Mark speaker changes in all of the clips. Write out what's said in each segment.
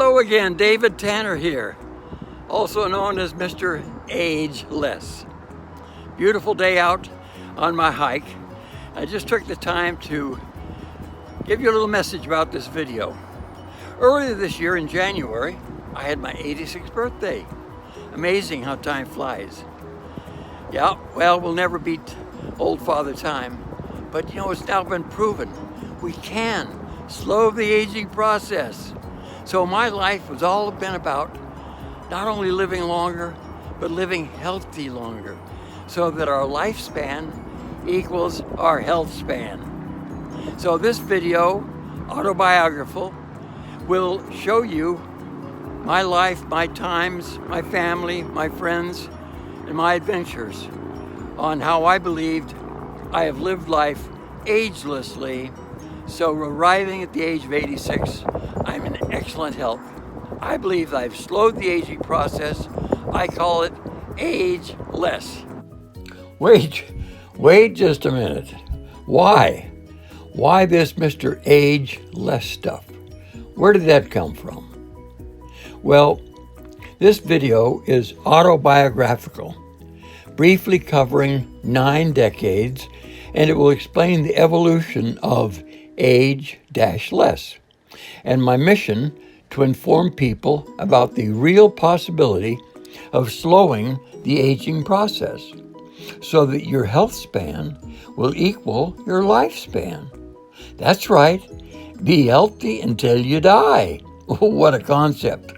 Speaker 1: Hello again, David Tanner here, also known as Mr. Ageless. Beautiful day out on my hike. I just took the time to give you a little message about this video. Earlier this year in January, I had my 86th birthday. Amazing how time flies. Yeah, well, we'll never beat old Father Time, but you know, it's now been proven we can slow the aging process. So my life has all been about not only living longer, but living healthy longer, so that our lifespan equals our health span. So this video, autobiographical, will show you my life, my times, my family, my friends, and my adventures on how I believed I have lived life agelessly. So arriving at the age of 86, I'm in excellent health. I believe I've slowed the aging process. I call it ageless. Wait just a minute. Why? Why this Mr. Ageless stuff? Where did that come from? Well, this video is autobiographical, briefly covering 9 decades, and it will explain the evolution of age-less, and my mission to inform people about the real possibility of slowing the aging process so that your health span will equal your lifespan. That's right, be healthy until you die. What a concept.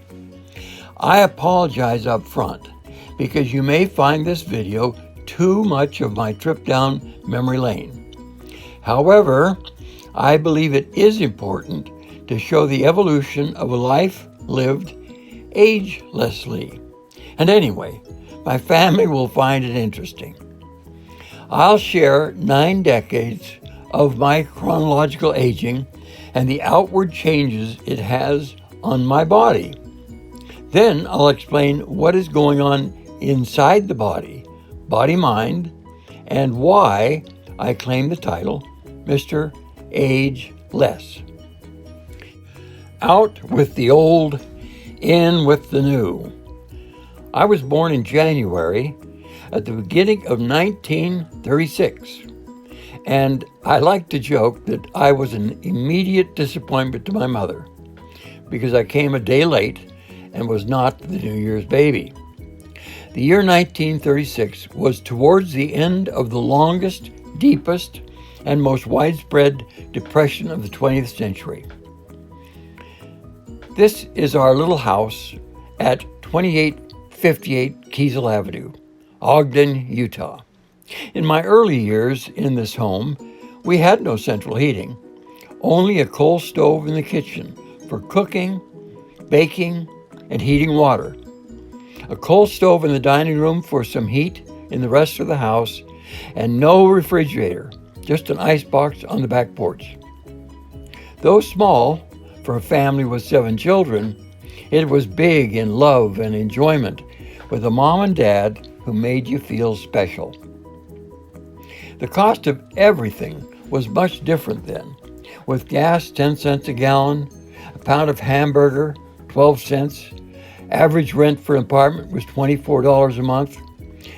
Speaker 1: I apologize up front because you may find this video too much of my trip down memory lane. However, I believe it is important to show the evolution of a life lived agelessly. And anyway, my family will find it interesting. I'll share 9 decades of my chronological aging and the outward changes it has on my body. Then I'll explain what is going on inside the body-mind, and why I claim the title Mr. Ageless. Out with the old, in with the new. I was born in January at the beginning of 1936, and I like to joke that I was an immediate disappointment to my mother because I came a day late and was not the New Year's baby. The year 1936 was towards the end of the longest, deepest, and most widespread depression of the 20th century. This is our little house at 2858 Kiesel Avenue, Ogden, Utah. In my early years in this home, we had no central heating, only a coal stove in the kitchen for cooking, baking, and heating water, a coal stove in the dining room for some heat in the rest of the house, and no refrigerator, just an icebox on the back porch. Though small, for a family with 7 children, it was big in love and enjoyment, with a mom and dad who made you feel special. The cost of everything was much different then, with gas 10 cents a gallon, a pound of hamburger 12 cents, average rent for an apartment was $24 a month,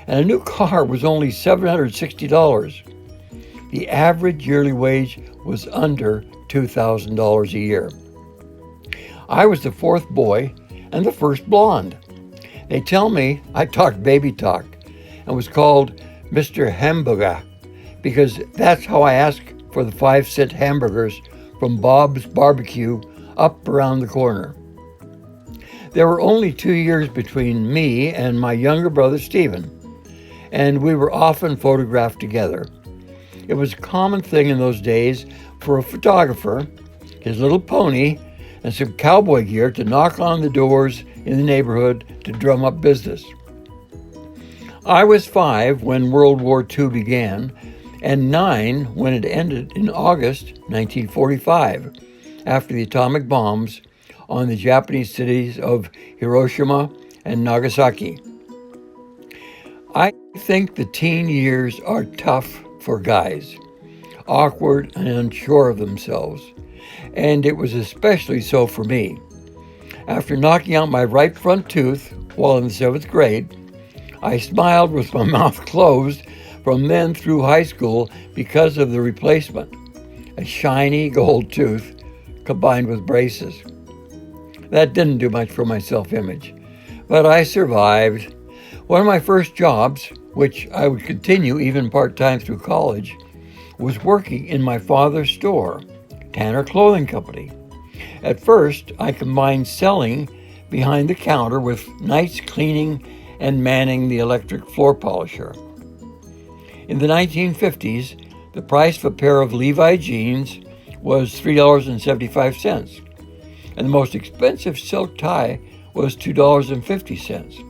Speaker 1: and a new car was only $760. The average yearly wage was under $2,000 a year. I was the 4th boy and the first blonde. They tell me I talked baby talk and was called Mr. Hamburger because that's how I asked for the 5-cent hamburgers from Bob's Barbecue up around the corner. There were only 2 years between me and my younger brother Stephen, and we were often photographed together. It was a common thing in those days for a photographer, his little pony, and some cowboy gear to knock on the doors in the neighborhood to drum up business. I was 5 when World War II began, and 9 when it ended in August 1945, after the atomic bombs on the Japanese cities of Hiroshima and Nagasaki. I think the teen years are tough for guys, awkward and unsure of themselves, and it was especially so for me. After knocking out my right front tooth while in the 7th grade, I smiled with my mouth closed from then through high school because of the replacement, a shiny gold tooth combined with braces. That didn't do much for my self-image, but I survived. One of my first jobs, which I would continue even part-time through college, was working in my father's store, Tanner Clothing Company. At first, I combined selling behind the counter with nights cleaning and manning the electric floor polisher. In the 1950s, the price of a pair of Levi jeans was $3.75, and the most expensive silk tie was $2.50,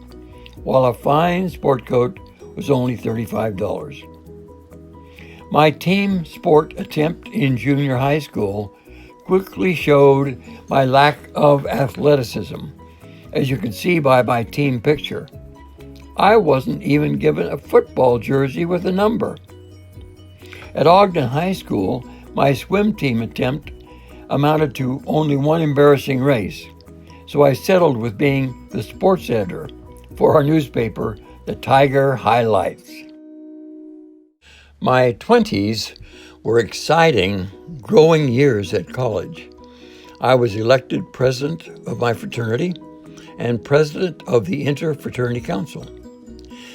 Speaker 1: while a fine sport coat was only $35. My team sport attempt in junior high school quickly showed my lack of athleticism, as you can see by my team picture. I wasn't even given a football jersey with a number. At Ogden High School, my swim team attempt amounted to only one embarrassing race, so I settled with being the sports editor for our newspaper, the Tiger Highlights. My 20s were exciting, growing years at college. I was elected president of my fraternity and president of the Interfraternity Council.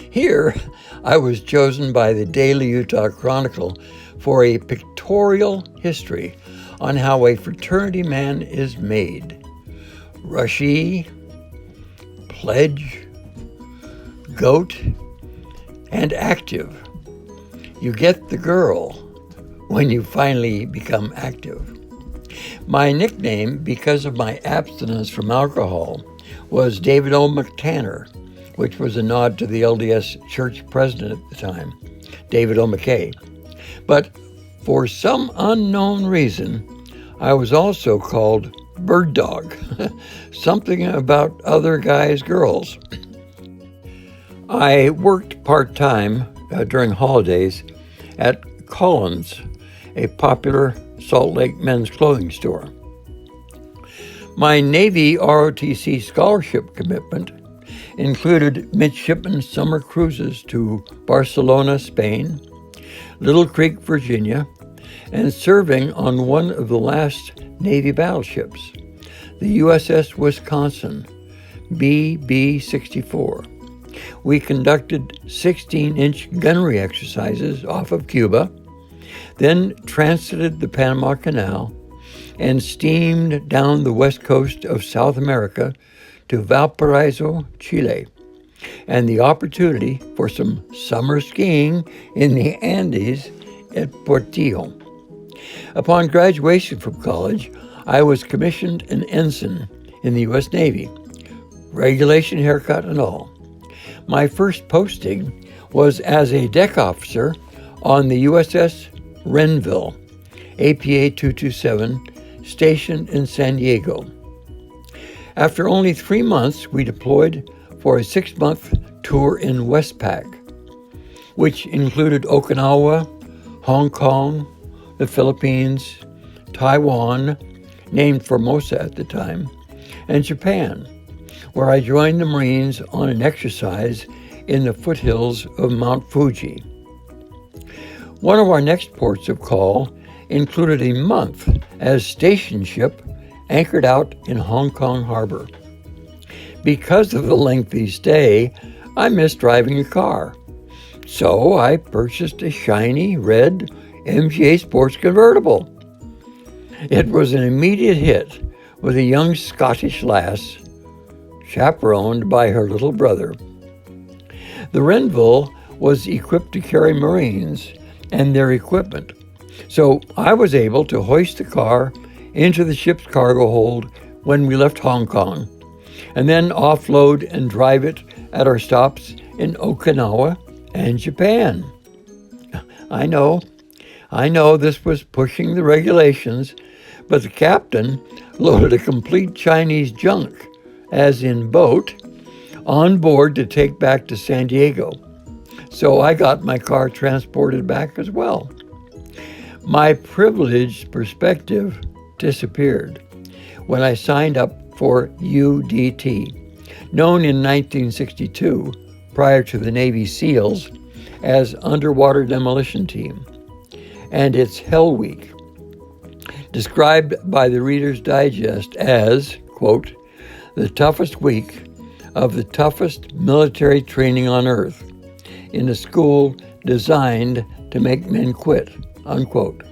Speaker 1: Here, I was chosen by the Daily Utah Chronicle for a pictorial history on how a fraternity man is made. Rushee, pledge, goat, and active. You get the girl when you finally become active. My nickname, because of my abstinence from alcohol, was David O. McTanner, which was a nod to the LDS church president at the time, David O. McKay. But for some unknown reason, I was also called Bird Dog, something about other guys' girls. I worked part-time during holidays at Collins, a popular Salt Lake men's clothing store. My Navy ROTC scholarship commitment included midshipman summer cruises to Barcelona, Spain, Little Creek, Virginia, and serving on one of the last Navy battleships, the USS Wisconsin, BB-64. We conducted 16-inch gunnery exercises off of Cuba, then transited the Panama Canal and steamed down the west coast of South America to Valparaiso, Chile, and the opportunity for some summer skiing in the Andes at Portillo. Upon graduation from college, I was commissioned an ensign in the U.S. Navy, regulation haircut and all. My first posting was as a deck officer on the USS Renville, APA 227, stationed in San Diego. After only 3 months, we deployed for a 6-month tour in Westpac, which included Okinawa, Hong Kong, the Philippines, Taiwan, named Formosa at the time, and Japan, where I joined the Marines on an exercise in the foothills of Mount Fuji. One of our next ports of call included a month as station ship anchored out in Hong Kong Harbor. Because of the lengthy stay, I missed driving a car. So I purchased a shiny red MGA Sports convertible. It was an immediate hit with a young Scottish lass, chaperoned by her little brother. The Renville was equipped to carry Marines and their equipment, so I was able to hoist the car into the ship's cargo hold when we left Hong Kong, and then offload and drive it at our stops in Okinawa and Japan. I know this was pushing the regulations, but the captain loaded a complete Chinese junk, as in boat, on board to take back to San Diego. So I got my car transported back as well. My privileged perspective disappeared when I signed up for UDT, known in 1962, prior to the Navy SEALs, as Underwater Demolition Team, and it's Hell Week, described by the Reader's Digest as, quote, the toughest week of the toughest military training on earth in a school designed to make men quit, unquote.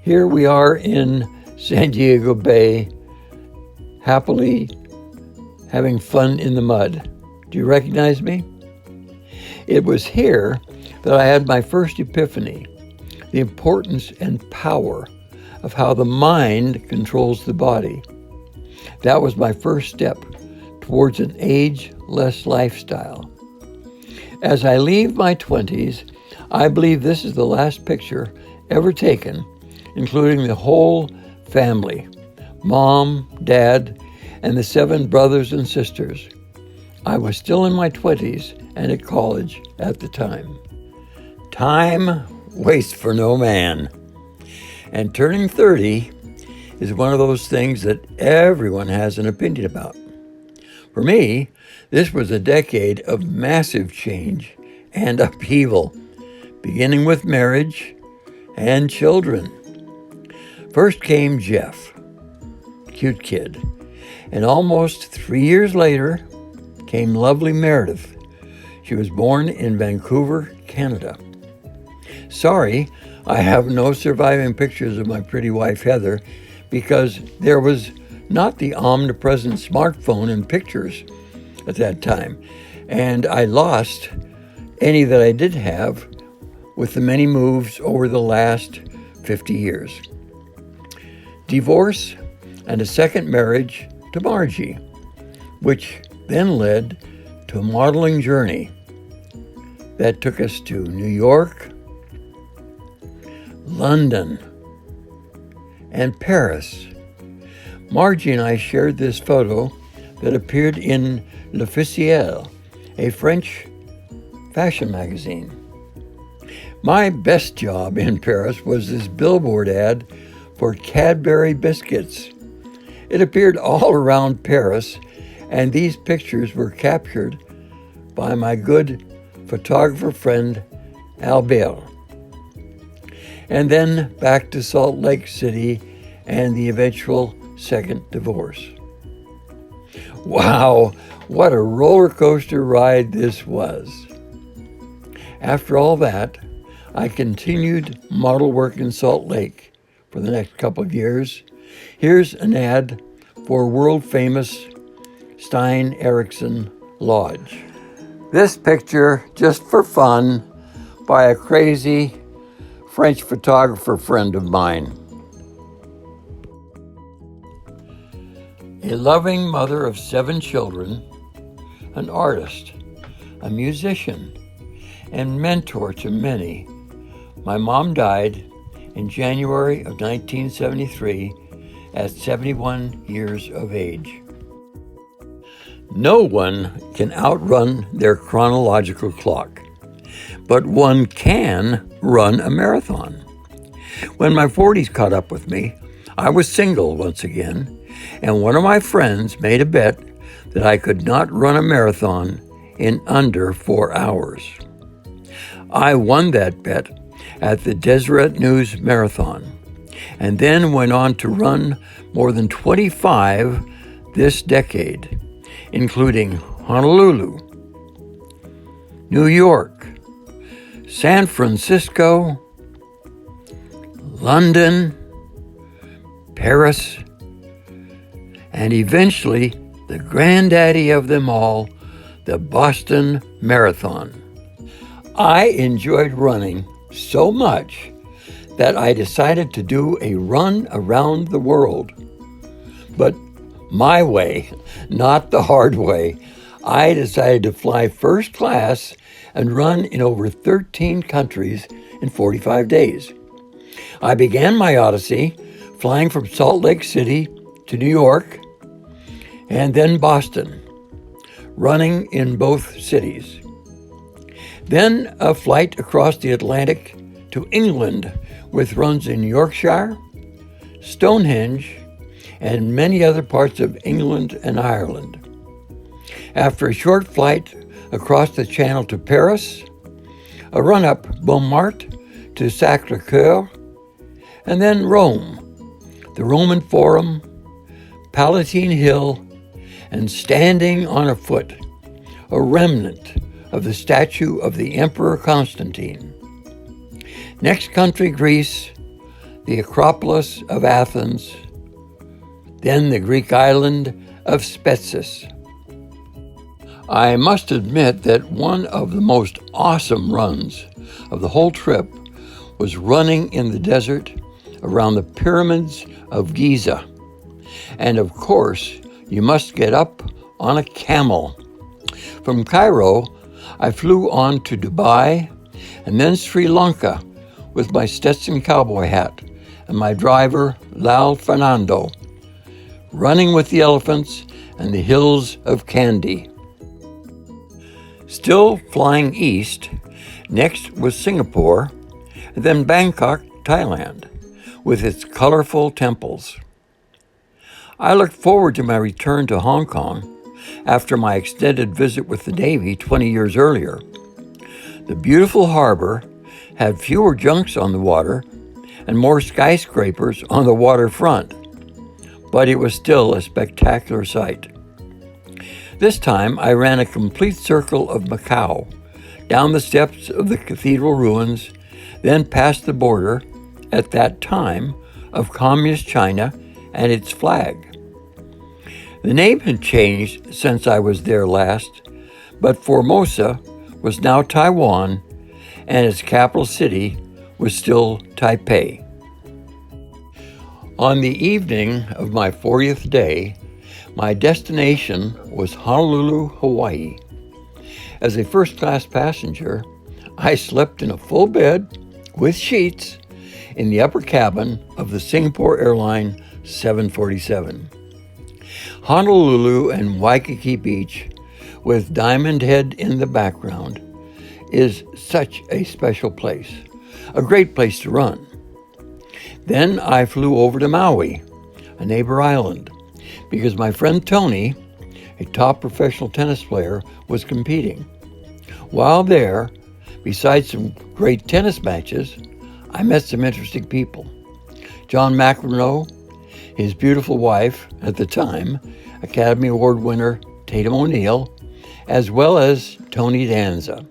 Speaker 1: Here we are in San Diego Bay, happily having fun in the mud. Do you recognize me? It was here that I had my first epiphany, the importance and power of how the mind controls the body. That was my first step towards an age-less lifestyle. As I leave my 20s, I believe this is the last picture ever taken, including the whole family, mom, dad, and the 7 brothers and sisters. I was still in my 20s and at college at the time. Time waits for no man. And turning 30 is one of those things that everyone has an opinion about. For me, this was a decade of massive change and upheaval, beginning with marriage and children. First came Jeff, cute kid, and almost 3 years later came lovely Meredith. She was born in Vancouver, Canada. Sorry, I have no surviving pictures of my pretty wife Heather because there was not the omnipresent smartphone and pictures at that time, and I lost any that I did have with the many moves over the last 50 years. Divorce and a second marriage to Margie, which then led to a modeling journey that took us to New York, London, and Paris. Margie and I shared this photo that appeared in L'Officiel, a French fashion magazine. My best job in Paris was this billboard ad for Cadbury biscuits. It appeared all around Paris, and these pictures were captured by my good photographer friend, Albert. And then back to Salt Lake City and the eventual second divorce. Wow, what a roller coaster ride this was. After all that, I continued model work in Salt Lake for the next couple of years. Here's an ad for world-famous Stein Erikson Lodge. This picture, just for fun, by a crazy French photographer friend of mine. A loving mother of 7 children, an artist, a musician, and mentor to many, my mom died in January of 1973 at 71 years of age. No one can outrun their chronological clock, but one can run a marathon. When my 40s caught up with me, I was single once again, and one of my friends made a bet that I could not run a marathon in under 4 hours. I won that bet at the Deseret News Marathon, and then went on to run more than 25 this decade, including Honolulu, New York, San Francisco, London, Paris, and eventually the granddaddy of them all, the Boston Marathon. I enjoyed running so much that I decided to do a run around the world. But my way, not the hard way. I decided to fly first class and run in over 13 countries in 45 days. I began my odyssey flying from Salt Lake City to New York and then Boston, running in both cities. Then a flight across the Atlantic to England with runs in Yorkshire, Stonehenge, and many other parts of England and Ireland. After a short flight across the Channel to Paris, a run up Montmartre to Sacré-Cœur, and then Rome, the Roman Forum, Palatine Hill, and standing on a foot, a remnant of the statue of the Emperor Constantine. Next country, Greece, the Acropolis of Athens, then the Greek island of Spetses. I must admit that one of the most awesome runs of the whole trip was running in the desert around the pyramids of Giza. And of course, you must get up on a camel. From Cairo, I flew on to Dubai and then Sri Lanka with my Stetson cowboy hat and my driver, Lal Fernando, running with the elephants and the hills of Kandy. Still flying east, next was Singapore, and then Bangkok, Thailand, with its colorful temples. I looked forward to my return to Hong Kong after my extended visit with the Navy 20 years earlier. The beautiful harbor had fewer junks on the water and more skyscrapers on the waterfront, but it was still a spectacular sight. This time I ran a complete circle of Macau, down the steps of the cathedral ruins, then past the border, at that time, of Communist China and its flag. The name had changed since I was there last, but Formosa was now Taiwan, and its capital city was still Taipei. On the evening of my 40th day, my destination was Honolulu, Hawaii. As a first-class passenger, I slept in a full bed with sheets in the upper cabin of the Singapore Airline 747. Honolulu and Waikiki Beach, with Diamond Head in the background, is such a special place, a great place to run. Then I flew over to Maui, a neighbor island, because my friend Tony, a top professional tennis player, was competing. While there, besides some great tennis matches, I met some interesting people. John McEnroe, his beautiful wife, at the time, Academy Award winner Tatum O'Neal, as well as Tony Danza.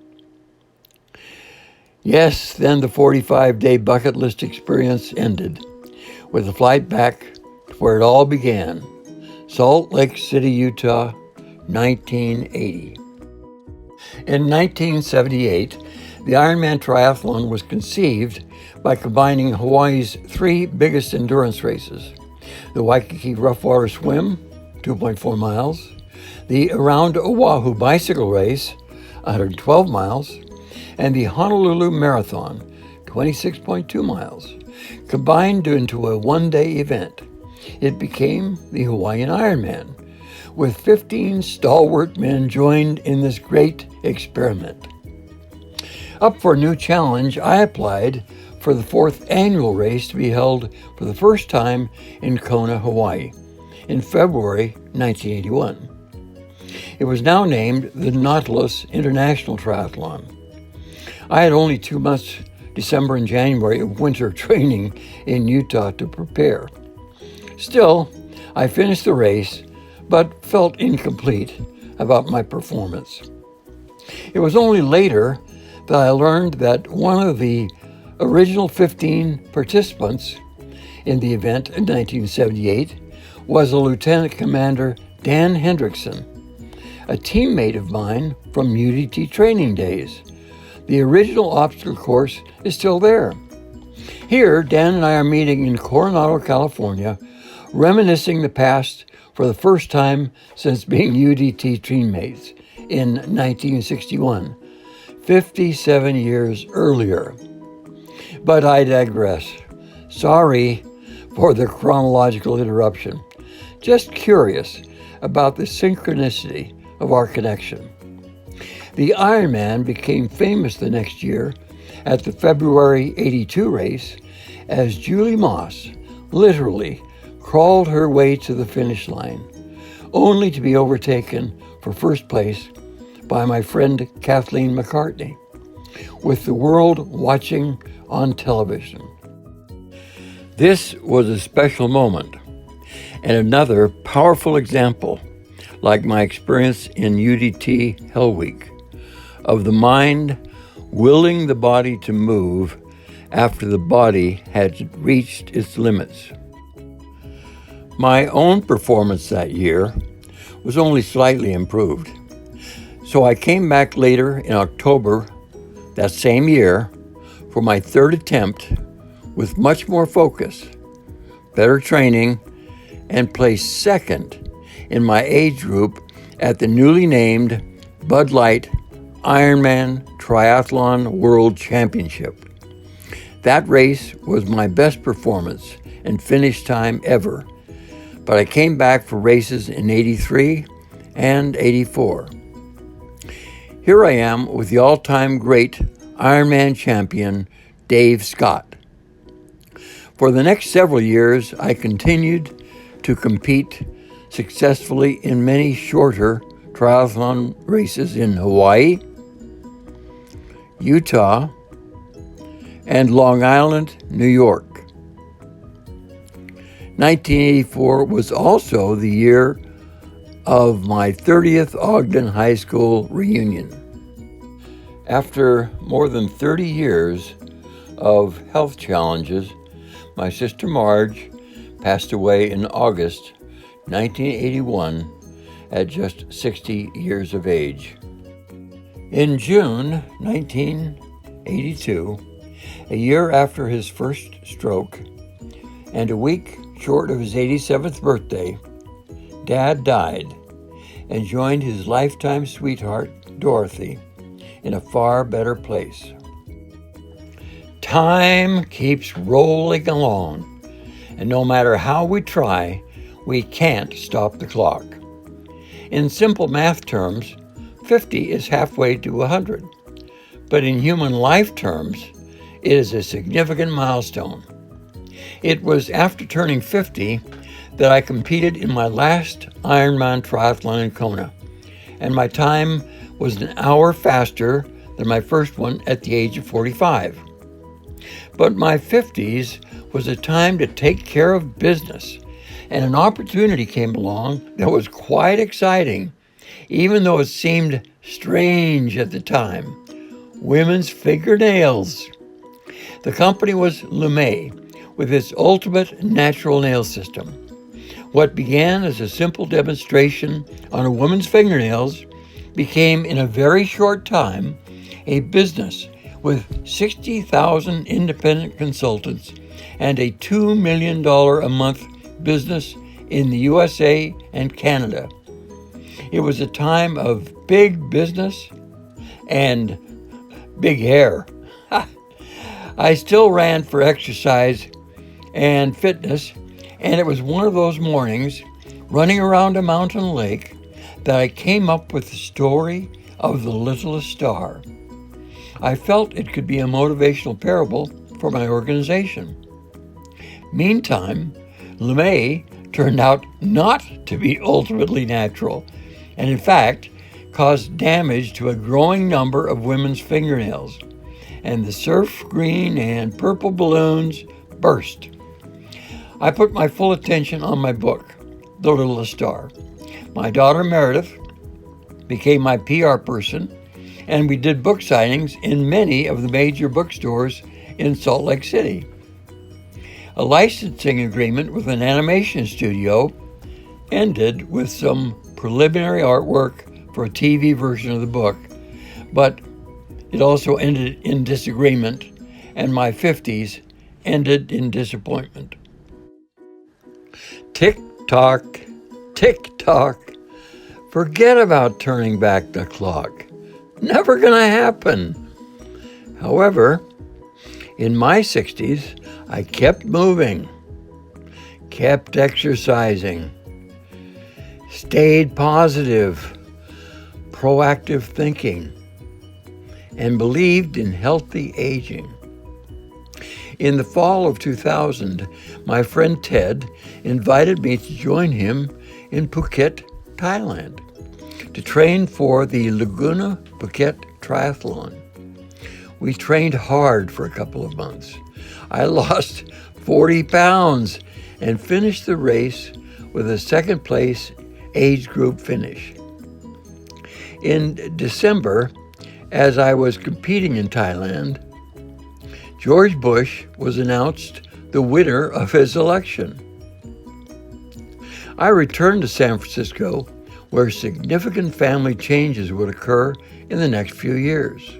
Speaker 1: Yes, then the 45-day bucket list experience ended with a flight back to where it all began, Salt Lake City, Utah, 1980. In 1978, the Ironman Triathlon was conceived by combining Hawaii's three biggest endurance races: the Waikiki Roughwater Swim, 2.4 miles, the Around Oahu Bicycle Race, 112 miles, and the Honolulu Marathon, 26.2 miles, combined into a one-day event. It became the Hawaiian Ironman, with 15 stalwart men joined in this great experiment. Up for a new challenge, I applied for the fourth annual race to be held for the first time in Kona, Hawaii, in February 1981. It was now named the Nautilus International Triathlon. I had only 2 months, December and January, of winter training in Utah to prepare. Still, I finished the race, but felt incomplete about my performance. It was only later that I learned that one of the original 15 participants in the event in 1978 was a Lieutenant Commander Dan Hendrickson, a teammate of mine from UDT training days. The original obstacle course is still there. Here, Dan and I are meeting in Coronado, California, reminiscing the past for the first time since being UDT teammates in 1961, 57 years earlier. But I digress. Sorry for the chronological interruption. Just curious about the synchronicity of our connection. The Ironman became famous the next year at the February '82 race as Julie Moss literally crawled her way to the finish line, only to be overtaken for first place by my friend Kathleen McCartney, with the world watching on television. This was a special moment and another powerful example, like my experience in UDT Hell Week, of the mind willing the body to move after the body had reached its limits. My own performance that year was only slightly improved, so I came back later in October that same year for my third attempt with much more focus, better training, and placed second in my age group at the newly named Bud Light Ironman Triathlon World Championship. That race was my best performance and finish time ever, but I came back for races in 83 and 84. Here I am with the all-time great Ironman champion, Dave Scott. For the next several years, I continued to compete successfully in many shorter triathlon races in Hawaii, Utah, and Long Island, New York. 1984 was also the year of my 30th Ogden High School reunion. After more than 30 years of health challenges, my sister Marge passed away in August 1981 at just 60 years of age. In June 1982, a year after his first stroke, and a week short of his 87th birthday, Dad died and joined his lifetime sweetheart, Dorothy, in a far better place. Time keeps rolling along, and no matter how we try, we can't stop the clock. In simple math terms, 50 is halfway to 100, but in human life terms, it is a significant milestone. It was after turning 50 that I competed in my last Ironman triathlon in Kona, and my time was an hour faster than my first one at the age of 45. But my 50s was a time to take care of business, and an opportunity came along that was quite exciting, even though it seemed strange at the time. Women's fingernails. The company was LeMay, with its ultimate natural nail system. What began as a simple demonstration on a woman's fingernails became, in a very short time, a business with 60,000 independent consultants and a $2 million a month business in the USA and Canada. It was a time of big business and big hair. I still ran for exercise and fitness, and it was one of those mornings running around a mountain lake that I came up with the story of the littlest star. I felt it could be a motivational parable for my organization. Meantime, LeMay turned out not to be ultimately natural, and in fact caused damage to a growing number of women's fingernails, and the surf green and purple balloons burst. I put my full attention on my book, The Littlest Star. My daughter Meredith became my PR person, and we did book signings in many of the major bookstores in Salt Lake City. A licensing agreement with an animation studio ended with some preliminary artwork for a TV version of the book, but it also ended in disagreement, and my 50s ended in disappointment. Tick-tock, tick-tock. Forget about turning back the clock. Never gonna happen. However, in my 60s, I kept moving, kept exercising, stayed positive, proactive thinking, and believed in healthy aging. In the fall of 2000, my friend Ted invited me to join him in Phuket, Thailand, to train for the Laguna Phuket Triathlon. We trained hard for a couple of months. I lost 40 pounds and finished the race with a second place age group finish. In December, as I was competing in Thailand, George Bush was announced the winner of his election. I returned to San Francisco, where significant family changes would occur in the next few years.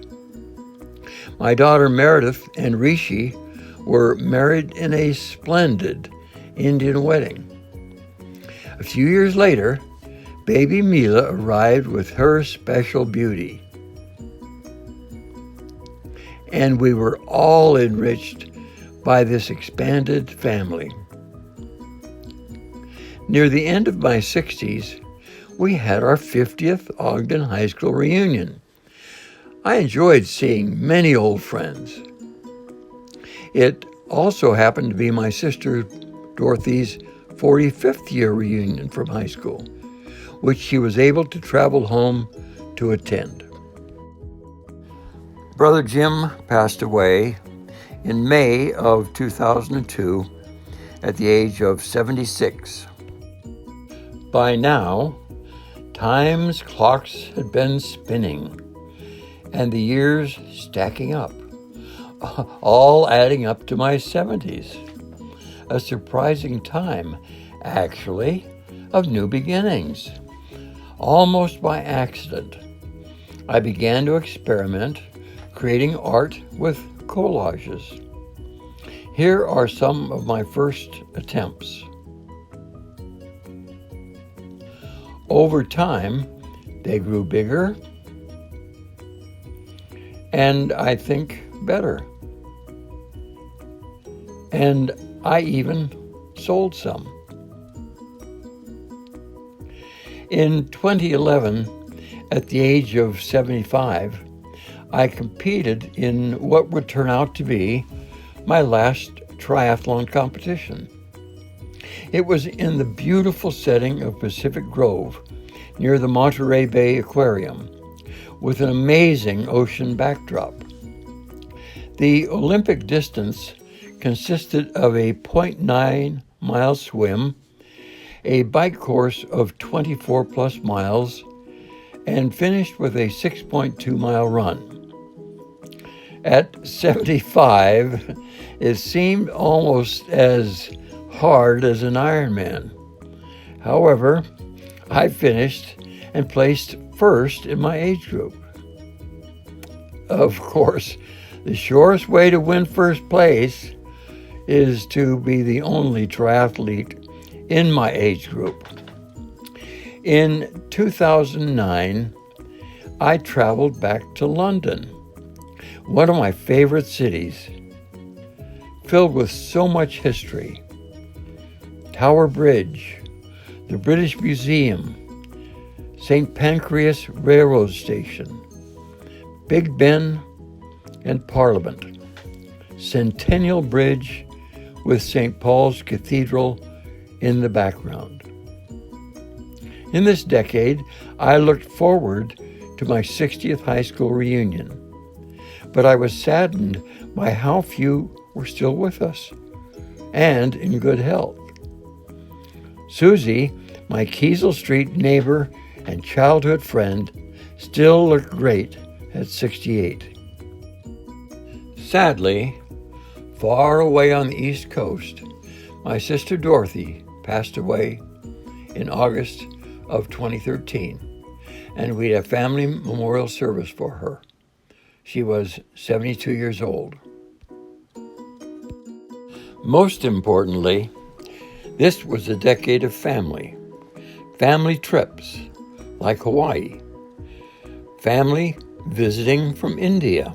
Speaker 1: My daughter Meredith and Rishi were married in a splendid Indian wedding. A few years later, baby Mila arrived with her special beauty. And we were all enriched by this expanded family. Near the end of my 60s, we had our 50th Ogden High School reunion. I enjoyed seeing many old friends. It also happened to be my sister Dorothy's 45th year reunion from high school, which she was able to travel home to attend. Brother Jim passed away in May of 2002 at the age of 76. By now, time's clocks had been spinning and the years stacking up, all adding up to my 70s. A surprising time, actually, of new beginnings. Almost by accident, I began to experiment creating art with collages. Here are some of my first attempts. Over time, they grew bigger and I think better. And I even sold some. In 2011, at the age of 75, I competed in what would turn out to be my last triathlon competition. It was in the beautiful setting of Pacific Grove near the Monterey Bay Aquarium with an amazing ocean backdrop. The Olympic distance consisted of a 0.9-mile swim, a bike course of 24 plus miles, and finished with a 6.2-mile run. At 75, it seemed almost as hard as an Ironman. However, I finished and placed first in my age group. Of course, the surest way to win first place is to be the only triathlete in my age group. In 2009, I traveled back to London, one of my favorite cities, filled with so much history. Tower Bridge, the British Museum, St. Pancras Railroad Station, Big Ben and Parliament, Centennial Bridge with St. Paul's Cathedral in the background. In this decade, I looked forward to my 60th high school reunion, but I was saddened by how few were still with us and in good health. Susie, my Kiesel Street neighbor and childhood friend, still looked great at 68. Sadly, far away on the East Coast, my sister Dorothy passed away in August of 2013, and we had a family memorial service for her. She was 72 years old. Most importantly, this was a decade of family trips like Hawaii, family visiting from India.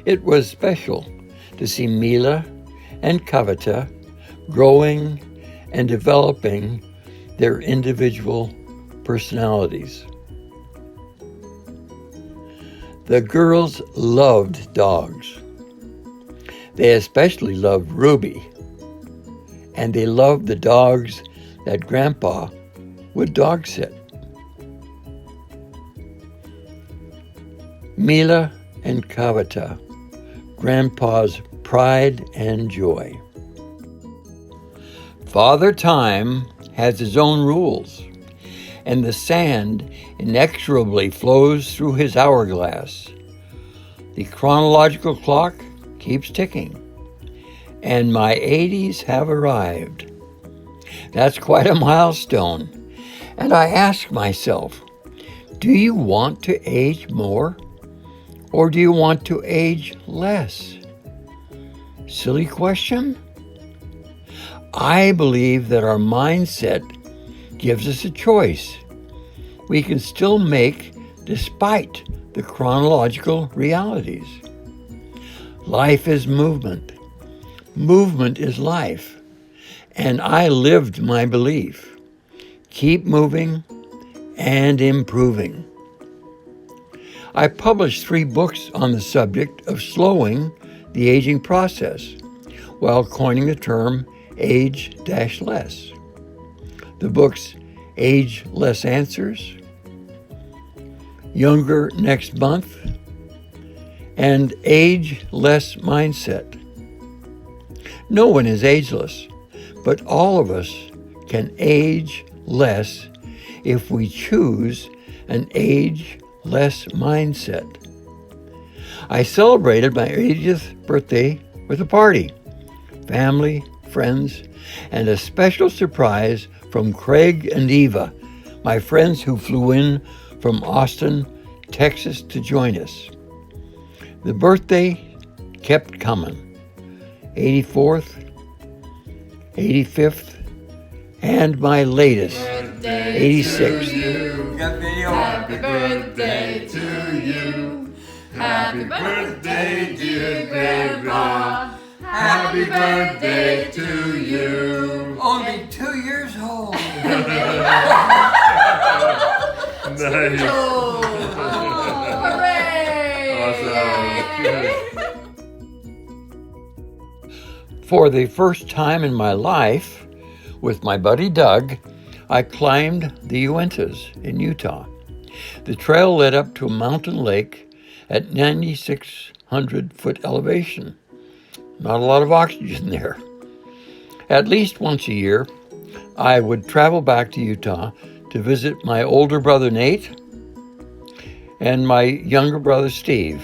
Speaker 1: It was special to see Mila and Kavita growing and developing their individual personalities. The girls loved dogs. They especially loved Ruby, and they loved the dogs that Grandpa would dog sit. Mila and Kavita, Grandpa's pride and joy. Father Time has his own rules, and the sand inexorably flows through his hourglass. The chronological clock keeps ticking, and my 80s have arrived. That's quite a milestone, and I ask myself, do you want to age more, or do you want to age less? Silly question? I believe that our mindset gives us a choice we can still make despite the chronological realities. Life is movement. Movement is life. And I lived my belief. Keep moving and improving. I published 3 books on the subject of slowing the aging process while coining the term age-less. The books Age Less Answers, Younger Next Month, and Age Less Mindset. No one is ageless, but all of us can age less if we choose an age-less mindset. I celebrated my 80th birthday with a party, family, friends, and a special surprise from Craig and Eva, my friends who flew in from Austin, Texas to join us. The birthday kept coming. 84th, 85th, and my latest, 86th.
Speaker 2: Happy birthday to you. Happy birthday, dear Grandpa. Happy birthday to you.
Speaker 1: Only 2 years old.
Speaker 3: Nice.
Speaker 2: Oh, hooray!
Speaker 3: Awesome.
Speaker 1: For the first time in my life, with my buddy Doug, I climbed the Uintas in Utah. The trail led up to a mountain lake at 9,600 foot elevation. Not a lot of oxygen there. At least once a year, I would travel back to Utah to visit my older brother Nate and my younger brother Steve.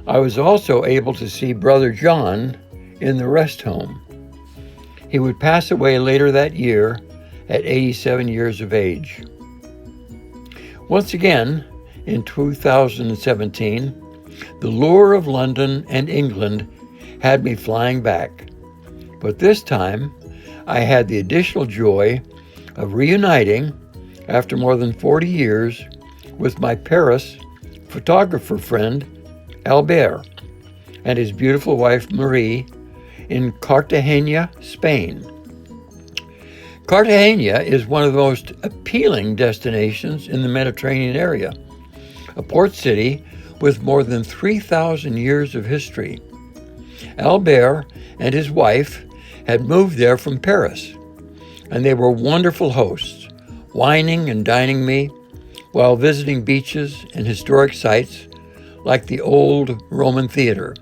Speaker 1: I was also able to see brother John in the rest home. He would pass away later that year at 87 years of age. Once again, in 2017, the lure of London and England had me flying back. But this time, I had the additional joy of reuniting, after more than 40 years, with my Paris photographer friend, Albert, and his beautiful wife, Marie, in Cartagena, Spain. Cartagena is one of the most appealing destinations in the Mediterranean area, a port city with more than 3,000 years of history. Albert and his wife had moved there from Paris, and they were wonderful hosts, wining and dining me while visiting beaches and historic sites like the old Roman theater.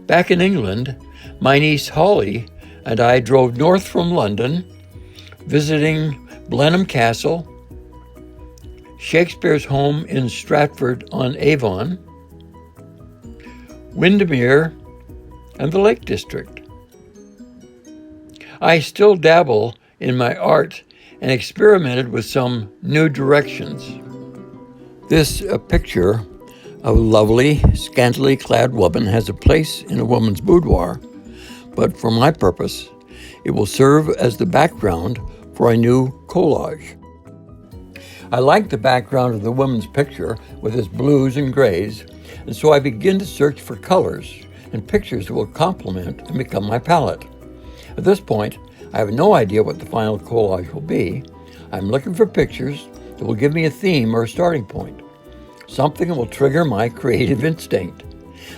Speaker 1: Back in England, my niece Holly and I drove north from London, visiting Blenheim Castle, Shakespeare's home in Stratford-on-Avon, Windermere, and the Lake District. I still dabble in my art and experimented with some new directions. This picture of a lovely, scantily clad woman has a place in a woman's boudoir, but for my purpose, it will serve as the background for a new collage. I like the background of the woman's picture with its blues and grays, and so I begin to search for colors and pictures that will complement and become my palette. At this point, I have no idea what the final collage will be. I'm looking for pictures that will give me a theme or a starting point, something that will trigger my creative instinct.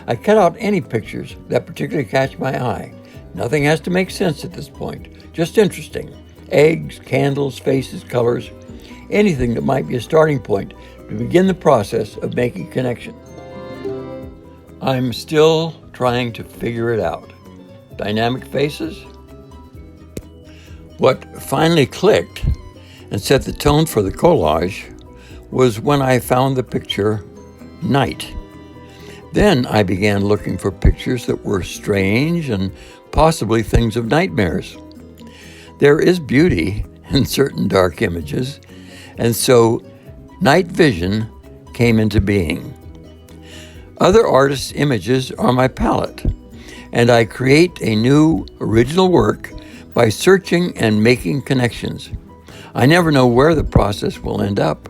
Speaker 1: I cut out any pictures that particularly catch my eye. Nothing has to make sense at this point, just interesting. Eggs, candles, faces, colors, anything that might be a starting point to begin the process of making connection. I'm still trying to figure it out. Dynamic faces? What finally clicked and set the tone for the collage was when I found the picture night. Then I began looking for pictures that were strange and possibly things of nightmares. There is beauty in certain dark images, and so night vision came into being. Other artists' images are my palette, and I create a new original work by searching and making connections. I never know where the process will end up.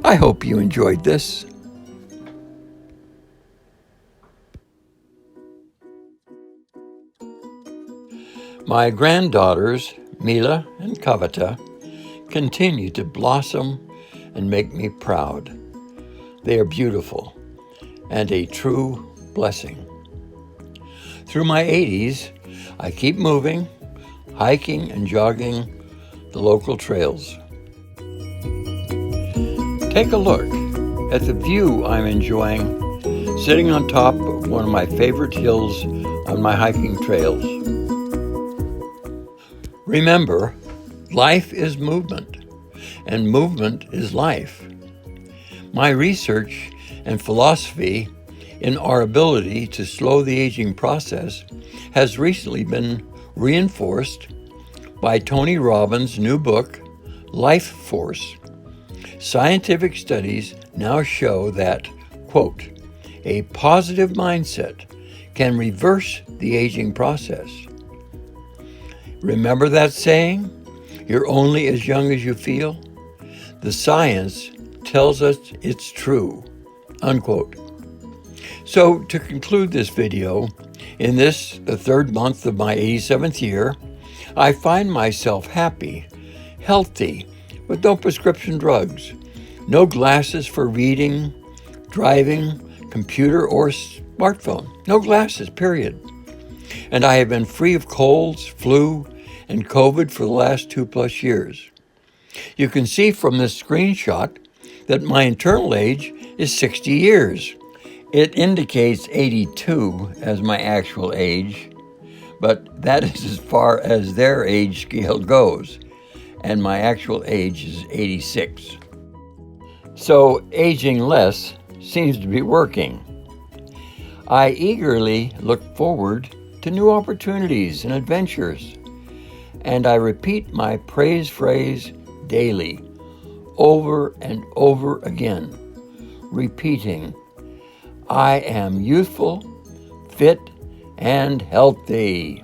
Speaker 1: I hope you enjoyed this. My granddaughters, Mila and Kavita, continue to blossom and make me proud. They are beautiful and a true blessing. Through my 80s, I keep moving, hiking and jogging the local trails. Take a look at the view I'm enjoying sitting on top of one of my favorite hills on my hiking trails. Remember, life is movement, and movement is life. My research and philosophy in our ability to slow the aging process has recently been reinforced by Tony Robbins' new book, Life Force. Scientific studies now show that, quote, a positive mindset can reverse the aging process. Remember that saying? You're only as young as you feel? The science tells us it's true, unquote. So to conclude this video, in this, the third month of my 87th year, I find myself happy, healthy, with no prescription drugs, no glasses for reading, driving, computer, or smartphone. No glasses, period. And I have been free of colds, flu, and COVID for the last 2+ years. You can see from this screenshot that my internal age is 60 years. It indicates 82 as my actual age, but that is as far as their age scale goes, and my actual age is 86. So aging less seems to be working. I eagerly look forward to new opportunities and adventures, and I repeat my praise phrase daily, over and over again, repeating, I am youthful, fit, and healthy.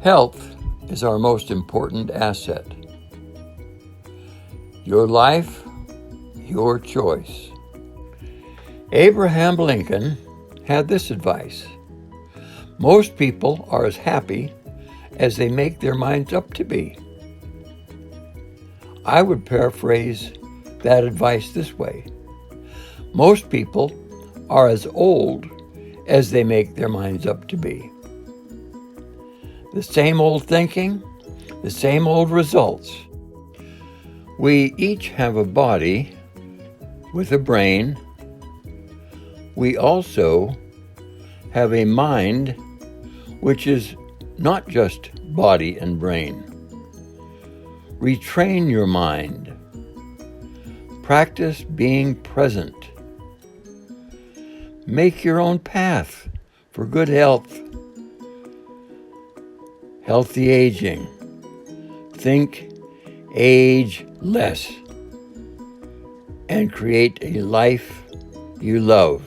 Speaker 1: Health is our most important asset. Your life, your choice. Abraham Lincoln had this advice: most people are as happy as they make their minds up to be. I would paraphrase that advice this way: most people are as old as they make their minds up to be. The same old thinking, the same old results. We each have a body with a brain. We also have a mind which is not just body and brain. Retrain your mind. Practice being present. Make your own path for good health. Healthy aging. Think age less and create a life you love.